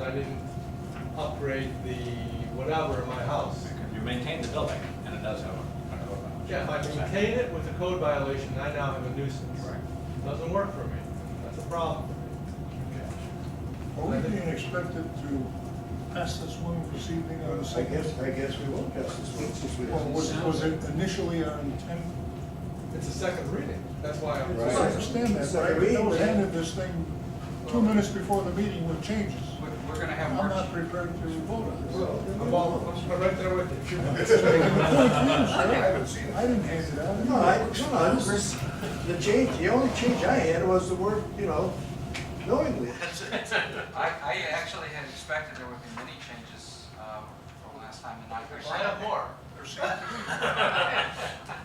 I didn't upgrade the whatever in my house. You maintain the building, and it does have a code violation. Yeah, if I maintain it with a code violation, I now have a nuisance. Right. Doesn't work for me. That's a problem. Are we being expected to pass this one this evening on the I second? guess we will pass this one since we. Well, was it initially our intent? It's a second reading. That's why I'm. Right. I understand that, but I was handed this thing 2 minutes before the meeting with changes. We're gonna have I'm more. not prepared to vote on this. I'm right there with you. I'm confused, sir. I haven't seen it. I didn't hand it out. No, this is, the change, the only change I had was the word, knowingly. I actually had expected there would be many changes from last time, and not I have more.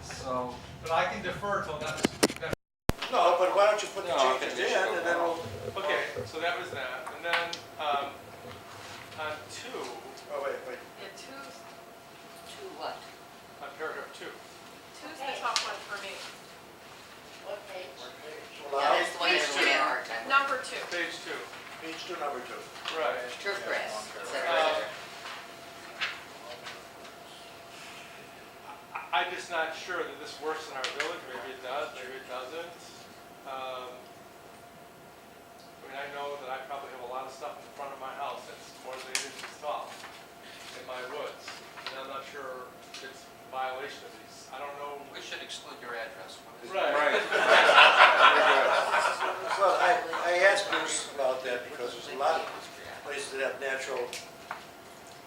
So, But I can defer till that's. No, but why don't you put the No, I changes think we in should go and then now. we'll. Okay, so that was that. And then, on two, Oh, wait. Yeah, two what? on paragraph two. Two's the tough one for me. What page? Well, Yeah, that's the one Page that's two, really hard time. number two. Page two, Page 2, number 2. right. Turf grass. Is that Uh, right? I'm just not sure that this works in our village. Maybe it does, maybe it doesn't. I know that I probably have a lot of stuff in front of my house that's more than 8 inches tall in my woods. And I'm not sure if it's a violation of these. I don't know. we should exclude your address. What is it? Right. Well, I asked Bruce about that because there's a lot of places that have natural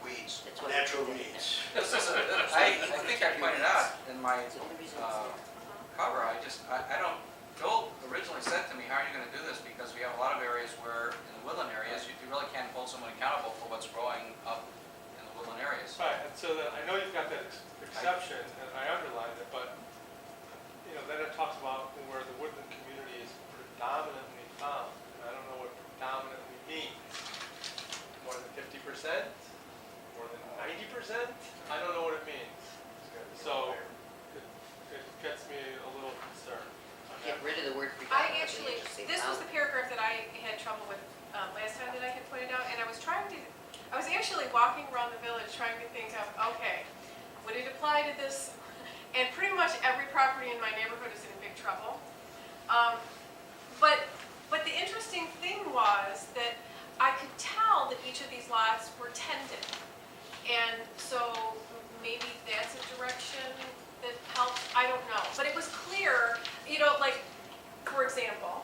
weeds. That's what- Natural weeds. This is I think I pointed out in my It's the only reason it's cover, I don't, Joel originally said to me, how are you gonna do this? Because we have a lot of areas where, in the woodland areas, you really can't hold someone accountable for what's growing up in the woodland areas. Right, and so that, I know you've got that exception, and I underlined it, but, then it talks about where the woodland community is predominantly found. And I don't know what predominantly means. More than 50%? More than 90%? I don't know what it means. So, it gets me a little concerned. on Get that. rid of the word I predominantly. actually, and just say this was the found. paragraph that I had trouble with last time that I had pointed out, and I was actually walking around the village trying to think of, okay, would it apply to this? And pretty much every property in my neighborhood is in big trouble. But the interesting thing was that I could tell that each of these lots were tended. And so maybe that's a direction that helps, I don't know. But it was clear, like, for example,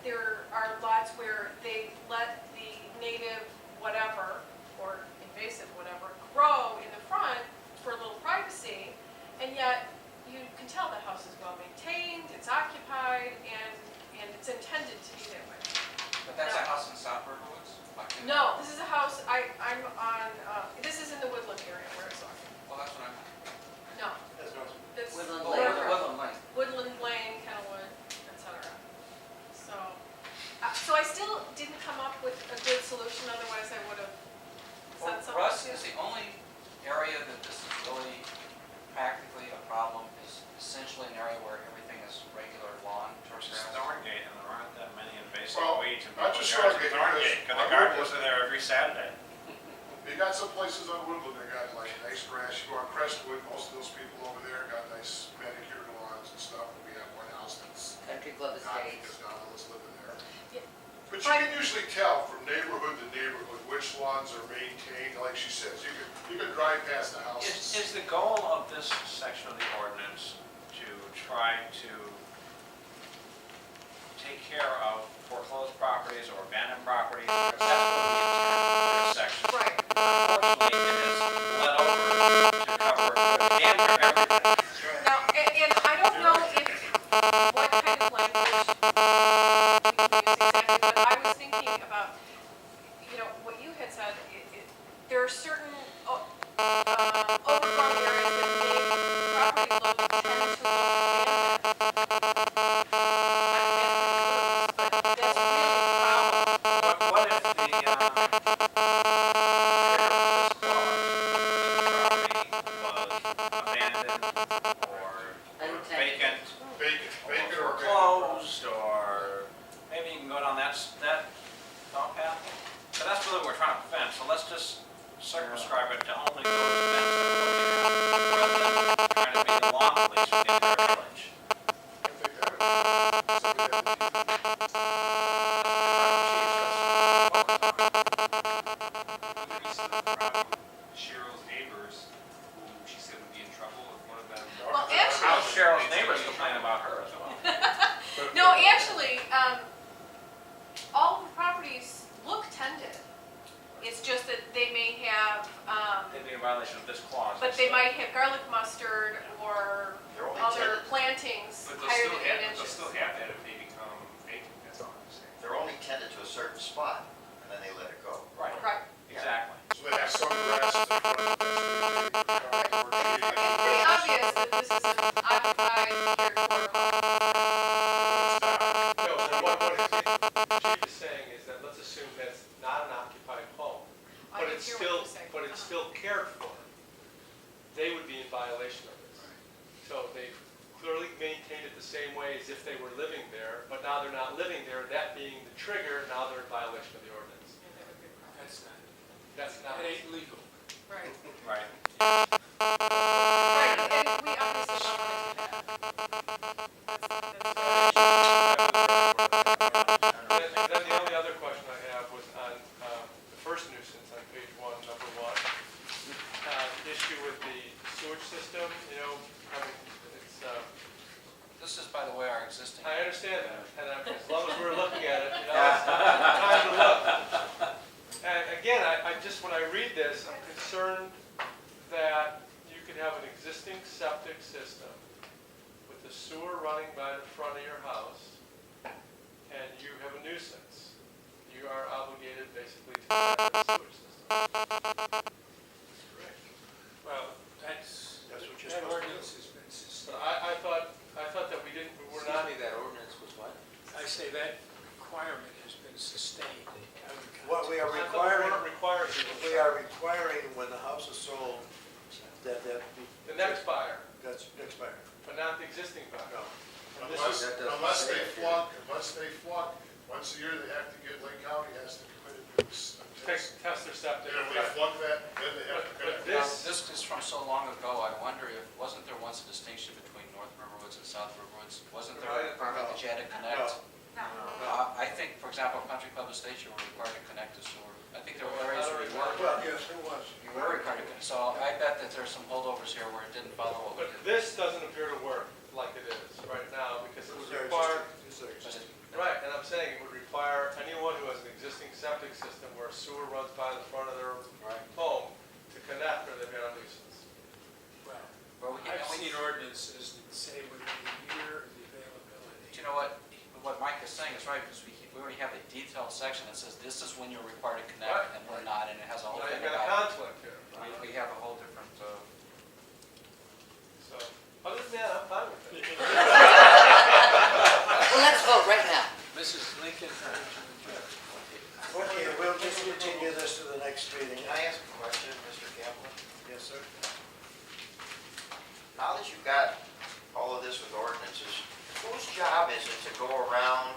there are lots where they let the native whatever, or invasive whatever, grow in the front for a little privacy, and yet you can tell the house is well maintained, it's occupied, and it's intended to be that way. But that's a house in South Riverwoods? No, this is a house, I'm on, this is in the woodland area where it's talking. Well, that's what I'm, No, it's Woodland oh, Lane. Woodland Lane. Woodland Lane, Kenilwood, etc. So I still didn't come up with a good solution, otherwise I would have Well, said something. Russ, is the only area that this is really practically a problem is essentially an area where everything is regular lawn, turf Which is grass. Thorngate, and there aren't that many invasive Well, weeds in not people's just yards in Thorngate, Thorngate, because because the I gardeners would- are there every Saturday. You got some places on Woodland that got like nice grass. You go on Crestwood, most of those people over there got nice manicured lawns and stuff. We have one house that's Country Club not Estates. because none of us living there. Yeah. But you can usually tell from neighborhood to neighborhood which lawns are maintained. Like she says, you can drive past the houses. Is the goal of this section of the ordinance to try to take care of foreclosed properties or abandoned properties? Because that's what the intent of this section. Right. Unfortunately, it is let over to cover damn near everything. Now, and I don't know what kind of language we can use exactly, but I was thinking about, what you had said, there are certain overgrown areas that make property look, tend to look abandoned. But that's really the problem. What if the, trigger of this clause, the property was abandoned or Untended. vacant, Vacant or or foreclosed, or maybe you can go down that thought path? So that's what we're trying to prevent, so let's just circumscribe it to only those events that we're looking at, rather than trying to make a long list for the entire village. I think that would, something that Cheryl's neighbors, who she said would be in trouble if one of them. Well, actually- How's Cheryl's neighbors complain about her as well? No, actually, all of the properties look tended. It's just that they may have, They'd be in violation of this clause. but they might have garlic mustard or They're only other tended. plantings But they'll higher still than have, 8 they'll inches. still have that if they become vacant, that's all I'm saying. They're only tended to a certain spot, and then they let it go. Right, Right. exactly. So they have some grass in front of the It's pretty obvious that this is an occupied, cared for home. No, so what Chief is saying is that let's assume that's not an occupied home, I but didn't it's hear still, what you said. but it's still cared for. They would be in violation of this. So they've clearly maintained it the same way as if they were living there, but now they're not living there, that being the trigger, now they're in violation of the ordinance. That's not. That ain't legal. Right. Right. Right, and we obviously don't want to do that. Then the only other question I have was on the first nuisance on page 1, number 1. Issue with the sewage system, you know, having, it's, This is, by the way, our existing. I understand that, and as long as we're looking at it, you know, it's time to look. And again, I just, when I read this, I'm concerned that you could have an existing septic system with the sewer running by the front of your house, and you have a nuisance. You are obligated basically to connect the sewage system. Well, that's That's what you're that supposed to do. ordinance has been So sustained. I thought that we we're not. that ordinance was what? I say that requirement has been sustained. What we are I thought we requiring, weren't required to. we are requiring when the house is sold, that The next buyer, that's expired. but not the existing buyer. No. And this Unless, is- unless they flunk, once a year they have to get, Lake County has to commit to this. Test their septic. And if they flunk that, then they have to But connect. Now, this, this is from so long ago, I wonder if, wasn't there once a distinction between North Riverwoods and South Riverwoods? Wasn't there a requirement that you had to connect? I think, for example, Country Club Estates, you were required to connect to sewer. I think there were areas where you weren't. Well, yes, it was. You were required to connect, so I bet that there's some holdovers here where it didn't follow what we but did. this doesn't appear to work like it is right now, because it would They're require, existing. These are existing. right, and I'm saying it would require anyone who has an existing septic system where sewer runs by the front of their Right. home to connect, or they've got a nuisance. Well, Well, we can, I've and we- seen ordinances that say within a year of the availability. But you know what Mike is saying is right, because we already have a detailed section that says this is when you're required to connect Right. and we're not, and it has a whole Now thing you've got a about. conflict here. We have a whole different, So, other than that, I'm fine with it. Well, let's vote right now. Mrs. Lincoln, Okay, we'll just continue this to the next meeting. Can I ask a question, Mr. Kaplan? Yes, sir? Now that you've got all of this with ordinances, whose job is it to go around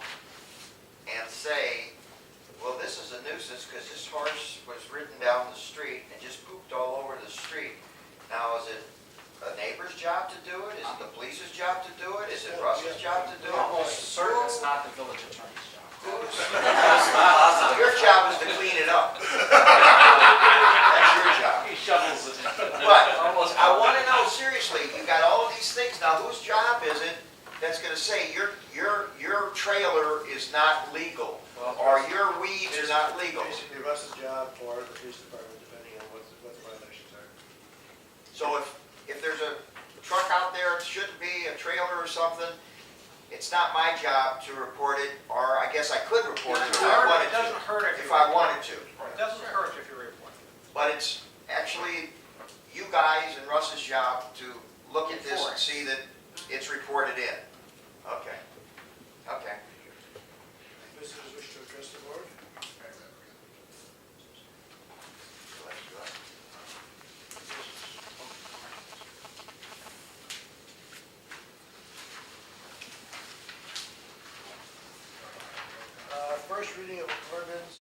and say, well, this is a nuisance because this horse was ridden down the street and just pooped all over the street? Now, is it a neighbor's job to do it? Is it the police's job to do it? Is it Russ's job to do it? I'm almost certain it's not the village attorney's job. Your job is to clean it up. That's your job. He shovels it. But I want to know, seriously, you got all of these things, now whose job is it that's going to say your trailer is not legal, or your weeds are not legal? Basically, Russ's job or the police department, depending on what the violations are. So if there's a truck out there, it shouldn't be a trailer or something, it's not my job to report it, or I guess I could report it if I wanted It doesn't to. hurt If I wanted to. It doesn't hurt if you report. But it's actually you guys and Russ's job to look at this and see that it's reported in.